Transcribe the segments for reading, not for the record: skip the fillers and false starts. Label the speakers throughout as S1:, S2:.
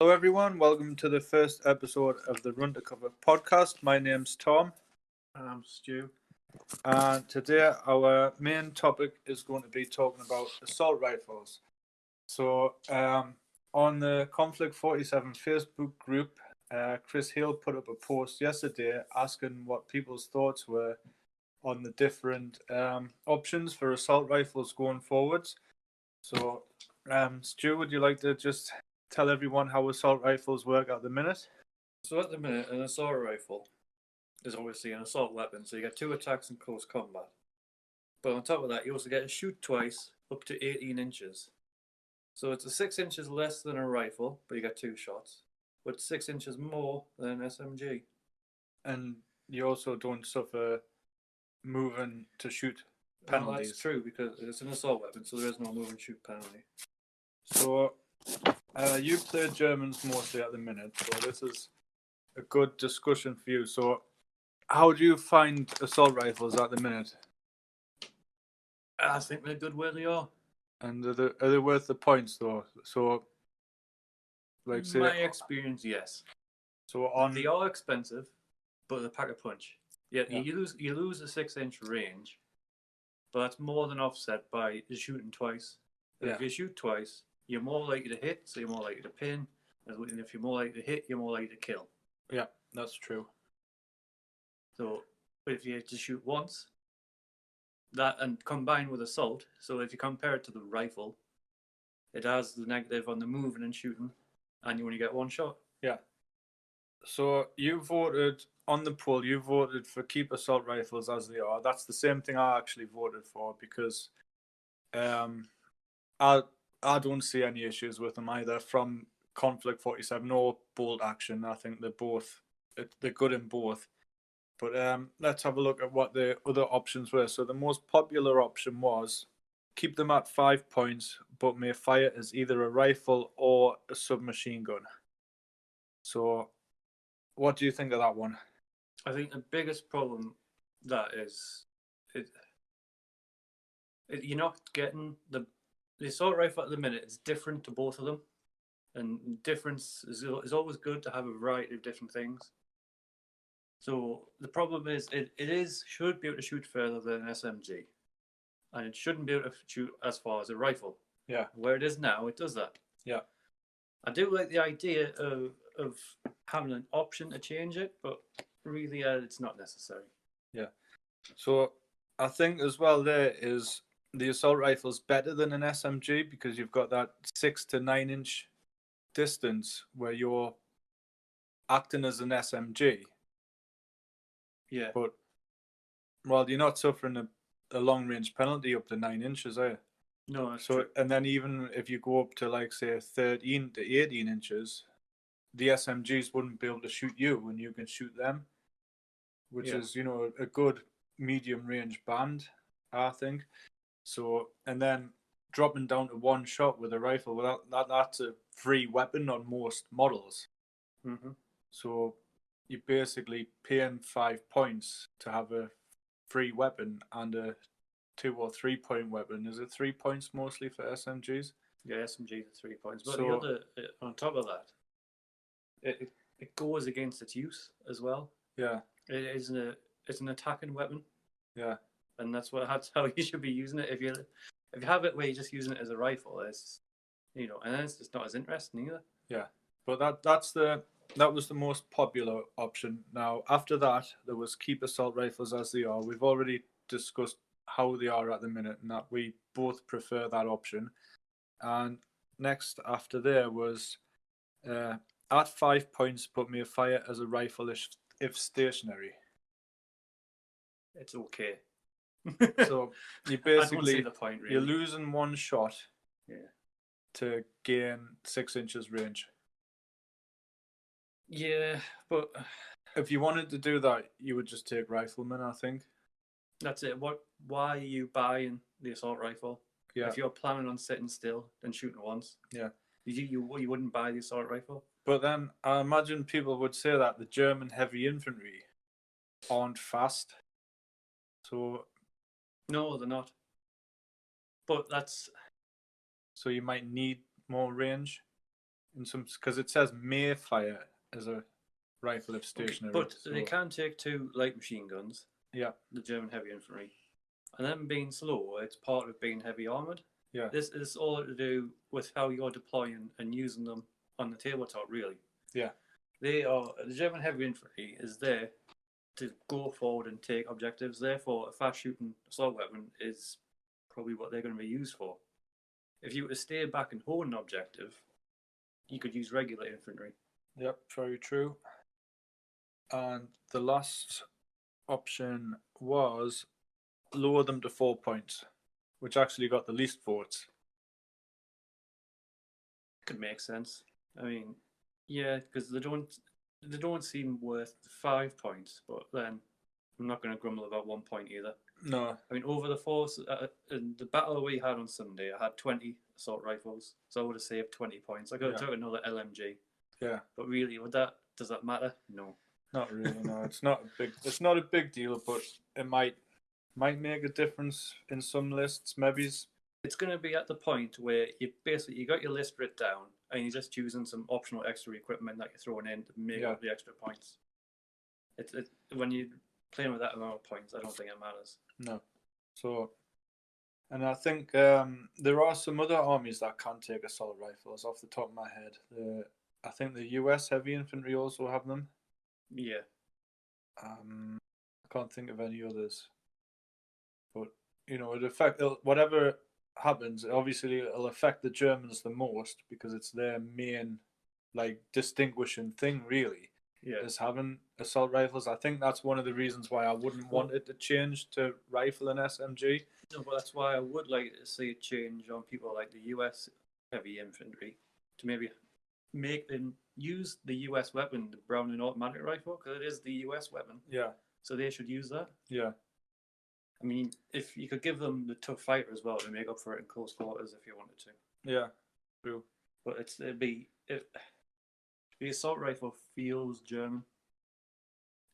S1: Hello, everyone. Welcome to the first episode of the Run to Cover podcast. My name's Tom.
S2: And I'm Stu.
S1: And today, our main topic is going to be talking about assault rifles. So, on the Konflikt 47 Facebook group, Chris Hill put up a post yesterday asking what people's thoughts were on the different options for assault rifles going forwards. So, Stu, would you like to just tell everyone how assault rifles work at the minute?
S2: So at the minute, an assault rifle is obviously an assault weapon, so you get 2 attacks in close combat. But on top of that, you also get to shoot twice, up to 18 inches. So it's 6 inches less than a rifle, but you get 2 shots. But 6 inches more than an SMG.
S1: And you also don't suffer moving to shoot penalties.
S2: Well, that's true, because it's an assault weapon, so there is no move and shoot penalty.
S1: So, you play Germans mostly at the minute, so this is a good discussion for you. So, how do you find assault rifles at the minute?
S2: I think they're good where they are.
S1: And are they worth the points, though? So, like, say,
S2: my experience, yes.
S1: So
S2: they are expensive, but they pack a punch. Yeah. You lose a 6-inch range, but that's more than offset by shooting twice. If you shoot twice, you're more likely to hit, so you're more likely to pin. And if you're more likely to hit, you're more likely to kill.
S1: Yeah, that's true.
S2: So, but if you just shoot once, that and combined with assault, so if you compare it to the rifle, it has the negative on the moving and shooting, and you only get 1 shot.
S1: Yeah. So you voted on the poll. You voted for keep assault rifles as they are. That's the same thing I actually voted for because, I don't see any issues with them either from Konflikt 47 or Bolt Action. I think they're good in both. But let's have a look at what the other options were. So the most popular option was keep them at 5 points, but may fire as either a rifle or a submachine gun. So what do you think of that one?
S2: I think the biggest problem that is, you're not getting the assault rifle at the minute. It's different to both of them, and difference is always good to have a variety of different things. So the problem is, should be able to shoot further than an SMG, and it shouldn't be able to shoot as far as a rifle.
S1: Yeah.
S2: Where it is now, it does that.
S1: Yeah.
S2: I do like the idea of having an option to change it, but really, it's not necessary.
S1: Yeah. So I think as well there is the assault rifle's better than an SMG because you've got that 6 to 9 inch distance where you're acting as an SMG.
S2: Yeah.
S1: But you're not suffering a long range penalty up to 9 inches, are you?
S2: No, that's true.
S1: And then even if you go up to like say 13 to 18 inches, the SMGs wouldn't be able to shoot you when you can shoot them, which is a good medium range band, I think. So and then dropping down to 1 shot with a rifle, well, that's a free weapon on most models.
S2: Mm-hmm.
S1: So you're basically paying 5 points to have a free weapon and a 2 or 3 point weapon. Is it 3 points mostly for SMGs?
S2: Yeah, SMGs are 3 points. But the other, on top of that, it goes against its use as well.
S1: Yeah.
S2: It's an attacking weapon.
S1: Yeah.
S2: And that's how you should be using it. If you have it where you're just using it as a rifle, it's and then it's just not as interesting either.
S1: Yeah. But that was the most popular option. Now after that there was keep assault rifles as they are. We've already discussed how they are at the minute and that we both prefer that option. And next after there was at 5 points but may fire as a rifle if stationary.
S2: It's okay.
S1: So you basically
S2: I don't see the point, really.
S1: You're losing 1 shot to gain 6 inches range.
S2: Yeah, but
S1: if you wanted to do that, you would just take rifleman, I think.
S2: That's it. Why are you buying the assault rifle?
S1: Yeah.
S2: If you're planning on sitting still and shooting once, you wouldn't buy the assault rifle.
S1: But then I imagine people would say that the German heavy infantry aren't fast. So
S2: no, they're not. But that's
S1: so you might need more range. in some because it says may fire as a rifle if stationary.
S2: But
S1: so,
S2: they can take 2 light machine guns,
S1: yeah,
S2: the German heavy infantry, and them being slow, it's part of being heavy armored.
S1: yeah,
S2: This is all to do with how you're deploying and using them on the tabletop, really.
S1: yeah,
S2: The German heavy infantry is there to go forward and take objectives. Therefore, a fast shooting assault weapon is probably what they're going to be used for. If you were to stay back and hold an objective, you could use regular infantry.
S1: yep, very true. And the last option was lower them to 4 points, which actually got the least votes.
S2: Could make sense. I mean, yeah, because they don't seem worth 5 points. But then I'm not going to grumble about 1 point either.
S1: No,
S2: I mean, over the force in the battle we had on Sunday, I had 20 assault rifles, so I would have saved 20 points. I could have took another LMG.
S1: yeah,
S2: But really, does that matter? No.
S1: not really. No, it's not a big deal, but it might make a difference in some lists. Maybe
S2: It's going to be at the point where you got your list written down and you're just choosing some optional extra equipment that you're throwing in to make up the extra points. When you're playing with that amount of points, I don't think it matters.
S1: No. So, and I think there are some other armies that can take assault rifles off the top of my head. I think the US heavy infantry also have them.
S2: Yeah.
S1: I can't think of any others. But it affect whatever happens. Obviously, it'll affect the Germans the most because it's their main, distinguishing thing, really.
S2: Yeah.
S1: Is having assault rifles. I think that's one of the reasons why I wouldn't want it to change to rifle and SMG.
S2: No, but that's why I would like to see a change on people like the US heavy infantry to maybe make them use the US weapon, the Browning automatic rifle, because it is the US weapon.
S1: Yeah.
S2: So they should use that.
S1: Yeah.
S2: I mean, if you could give them the tough fighter as well to make up for it in close quarters if you wanted to.
S1: Yeah. True.
S2: But the assault rifle feels German.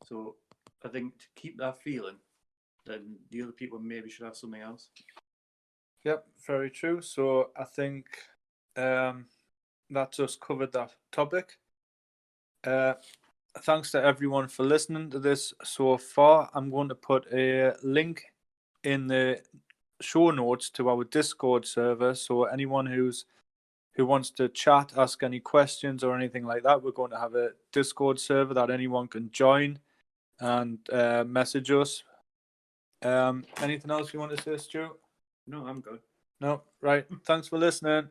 S2: So I think to keep that feeling, then the other people maybe should have something else.
S1: Yep, very true. So I think that just covered that topic. Thanks to everyone for listening to this so far. I'm going to put a link in the show notes to our Discord server. So anyone who wants to chat, ask any questions or anything like that, we're going to have a Discord server that anyone can join and message us. Anything else you want to say, Stu?
S2: No, I'm good.
S1: No, right. Thanks for listening.